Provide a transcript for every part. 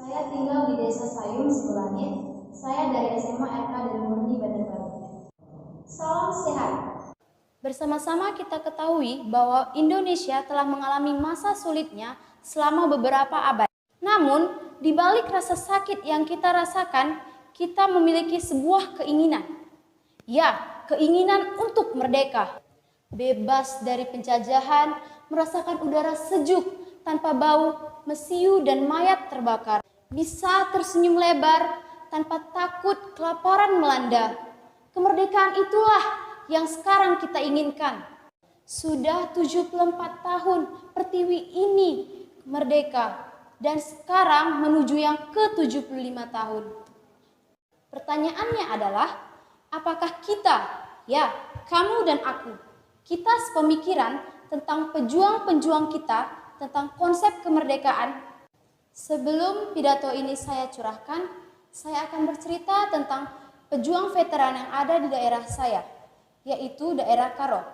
Saya tinggal di Desa Sayung, Sigulangit. Saya dari SMA RK dan Murni Banjarbaru. Salam sehat. Bersama-sama kita ketahui bahwa Indonesia telah mengalami masa sulitnya selama beberapa abad. Namun, di balik rasa sakit yang kita rasakan, kita memiliki sebuah keinginan. Ya, keinginan untuk merdeka. Bebas dari penjajahan, merasakan udara sejuk tanpa bau, mesiu dan mayat terbakar. Bisa tersenyum lebar tanpa takut kelaparan melanda. Kemerdekaan itulah yang sekarang kita inginkan. Sudah 74 tahun Pertiwi ini merdeka dan sekarang menuju yang ke-75 tahun. Pertanyaannya adalah, apakah kita, ya kamu dan aku, kita sepemikiran tentang pejuang-pejuang kita tentang konsep kemerdekaan? Sebelum pidato ini saya curahkan, saya akan bercerita tentang pejuang veteran yang ada di daerah saya, yaitu daerah Karo.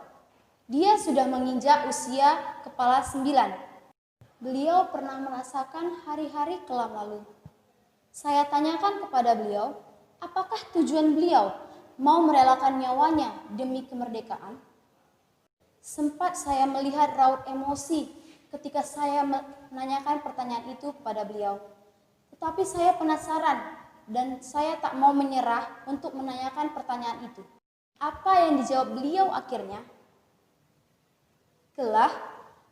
Dia sudah menginjak usia kepala 9. Beliau pernah merasakan hari-hari kelam lalu. Saya tanyakan kepada beliau, apakah tujuan beliau mau merelakan nyawanya demi kemerdekaan? Sempat saya melihat raut emosi ketika saya menanyakan pertanyaan itu kepada beliau. Tetapi saya penasaran dan saya tak mau menyerah untuk menanyakan pertanyaan itu. Apa yang dijawab beliau akhirnya? Kelah,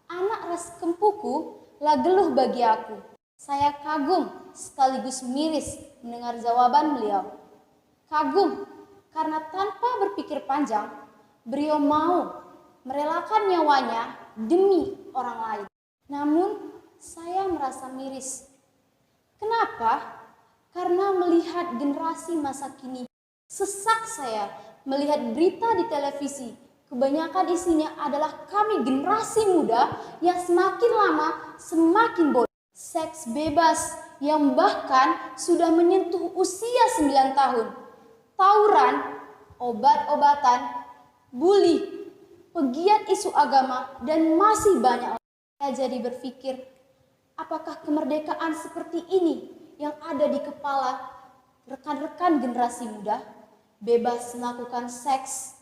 anak ras kempuku lah geluh bagi aku. Saya kagum sekaligus miris mendengar jawaban beliau. Kagum karena tanpa berpikir panjang, beliau mau merelakan nyawanya demi orang lain. Namun, saya merasa miris. Kenapa? Karena melihat generasi masa kini, sesak saya melihat berita di televisi. Kebanyakan isinya adalah kami generasi muda yang semakin lama semakin bodoh. Seks bebas yang bahkan sudah menyentuh usia 9 tahun. Tawuran, obat-obatan, bully, pegiat isu agama, dan masih banyak. Saya jadi berpikir, apakah kemerdekaan seperti ini yang ada di kepala rekan-rekan generasi muda? Bebas melakukan seks,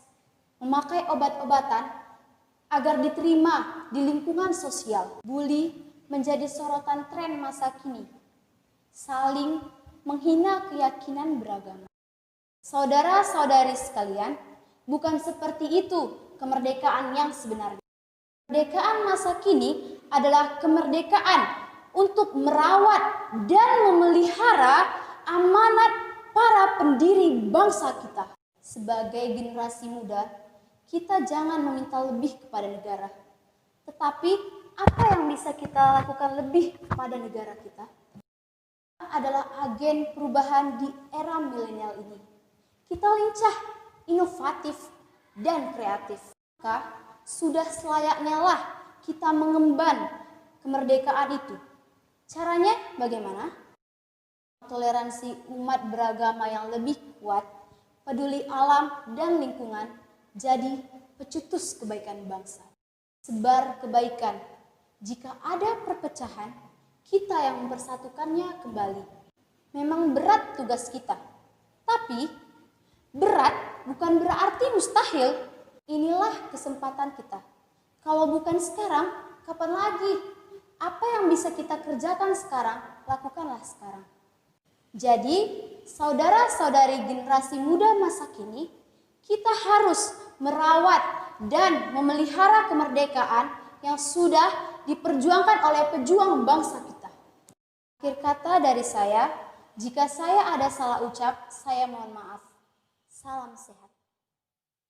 memakai obat-obatan agar diterima di lingkungan sosial. Bully menjadi sorotan tren masa kini. Saling menghina keyakinan beragama. Saudara-saudari sekalian, bukan seperti itu kemerdekaan yang sebenarnya. Kemerdekaan masa kini adalah kemerdekaan untuk merawat dan memelihara amanat para pendiri bangsa kita. Sebagai generasi muda, kita jangan meminta lebih kepada negara. Tetapi apa yang bisa kita lakukan lebih kepada negara kita? Adalah agen perubahan di era milenial ini. Kita lincah, inovatif, dan kreatif. Maka sudah selayaknya lah kita mengemban kemerdekaan itu. Caranya bagaimana? Toleransi umat beragama yang lebih kuat, peduli alam dan lingkungan, jadi pencetus kebaikan bangsa. Sebar kebaikan. Jika ada perpecahan, kita yang mempersatukannya kembali. Memang berat tugas kita, tapi berat bukan berarti mustahil. Inilah kesempatan kita. Kalau bukan sekarang, kapan lagi? Apa yang bisa kita kerjakan sekarang, lakukanlah sekarang. Jadi, saudara-saudari generasi muda masa kini, kita harus merawat dan memelihara kemerdekaan yang sudah diperjuangkan oleh pejuang bangsa kita. Akhir kata dari saya, jika saya ada salah ucap, saya mohon maaf. Salam sehat.